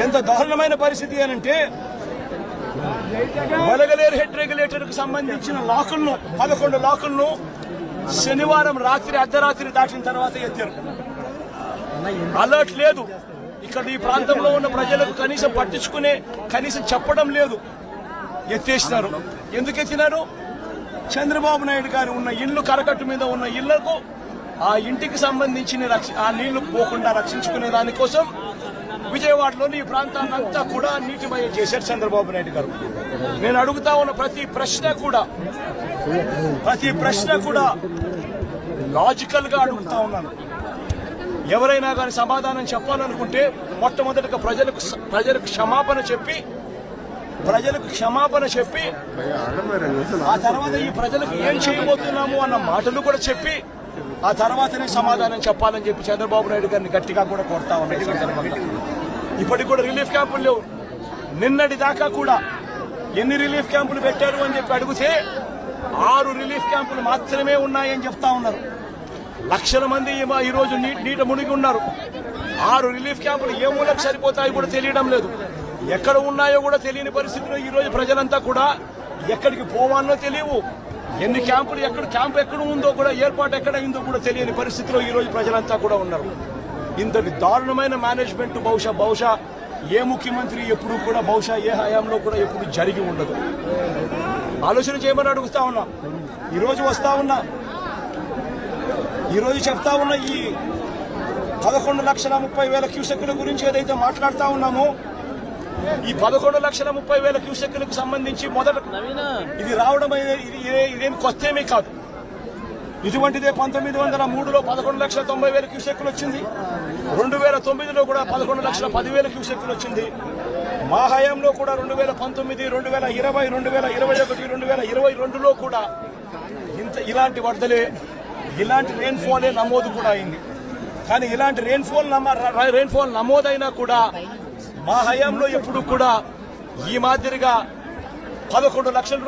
ఎంత దారుణమైన పరిస్థితి అనంటే వలగలేరు హెడ్ రెగ్యులేటర్ కు సంబంధించిన లాకులను 11 లాకులను శనివారం రాత్రి అర్ధరాత్రి దాటిన తర్వాత ఎత్తారు. అలర్ట్ లేదు. ఇక్కడ ఈ ప్రాంతంలో ఉన్న ప్రజలకు కనీసం పట్టించుకునే కనీసం చెప్పడం లేదు. ఎత్తేసినారు. ఎందుకు ఎత్తినారు? చంద్రబాబు నాయుడు గారు ఉన్న ఇల్లు కరకట్టు మీద ఉన్న ఇళ్లకు ఆ ఇంటికి సంబంధించిన ఆ నీళ్లు పోకుండా రక్షించుకునే దానికోసం విజయవాడలోని ఈ ప్రాంతాన్నంతా కూడా నీటిమయం చేశారు చంద్రబాబు నాయుడు గారు. నేను అడుగుతా ఉన్న ప్రతి ప్రశ్న కూడా లాజికల్ గా అడుగుతా ఉన్నాను. ఎవరైనా కానీ సమాధానం చెప్పాలనుకుంటే మొట్టమొదటిగా ప్రజలకు క్షమాపణ చెప్పి ఆ తర్వాత ఈ ప్రజలకు ఏం చేయబోతున్నాము అన్న మాటలు కూడా చెప్పి ఆ తర్వాతనే సమాధానం చెప్పాలని చెప్పి చంద్రబాబు నాయుడు గారిని గట్టిగా కూడా కోరుతా ఉన్నాయి. ఇప్పటికి కూడా రిలీఫ్ క్యాంపులు లేవు. నిన్నటి దాకా కూడా ఎన్ని రిలీఫ్ క్యాంపులు పెట్టారు అని చెప్పి అడిగితే 6 రిలీఫ్ క్యాంపులు మాత్రమే ఉన్నాయని చెప్తా ఉన్నారు. లక్షల మంది ఈరోజు నీట మునిగి ఉన్నారు. 6 రిలీఫ్ క్యాంపులు ఏ మూలకు సరిపోతాయో కూడా తెలియడం లేదు. ఎక్కడ ఉన్నాయో కూడా తెలియని పరిస్థితిలో ఈ రోజు ప్రజలంతా కూడా ఎక్కడికి పోవాలో తెలియవు. ఎన్ని క్యాంపులు క్యాంప్ ఎక్కడ ఉందో కూడా ఏర్పాటు ఎక్కడ అయిందో కూడా తెలియని పరిస్థితిలో ఈ రోజు ప్రజలంతా కూడా ఉన్నారు. ఇంతటి దారుణమైన మేనేజ్మెంట్ బహుశా ఏ ముఖ్యమంత్రి ఎప్పుడు కూడా బహుశా ఏ హయాంలో కూడా ఎప్పుడు జరిగి ఉండదు. ఆలోచన చేయమని అడుగుతా ఉన్నా. ఈరోజు చెప్తా ఉన్న ఈ 11,30,30,000 క్యూసెక్కుల గురించి ఏదైతే మాట్లాడుతా ఉన్నామో ఈ 11,30,30,000 క్యూసెక్కులకు సంబంధించి మొదట ఇది రావడం ఇదేమి కొత్తేమీ కాదు. ఇటువంటిదే 1903లో 11,90,000 క్యూసెక్కులు వచ్చింది. 2009లో కూడా 11,10,000 క్యూసెక్కులు వచ్చింది. మా హయాంలో కూడా 2019, 2020, 2021, 2022లో కూడా ఇలాంటి వరదలే ఇలాంటి రెయిన్ఫాలే నమోదు కూడా అయింది. కానీ ఇలాంటి రెయిన్ఫాల్ నమోదైనా కూడా మా హయాంలో ఎప్పుడు కూడా ఈ మాదిరిగా 11 లక్షల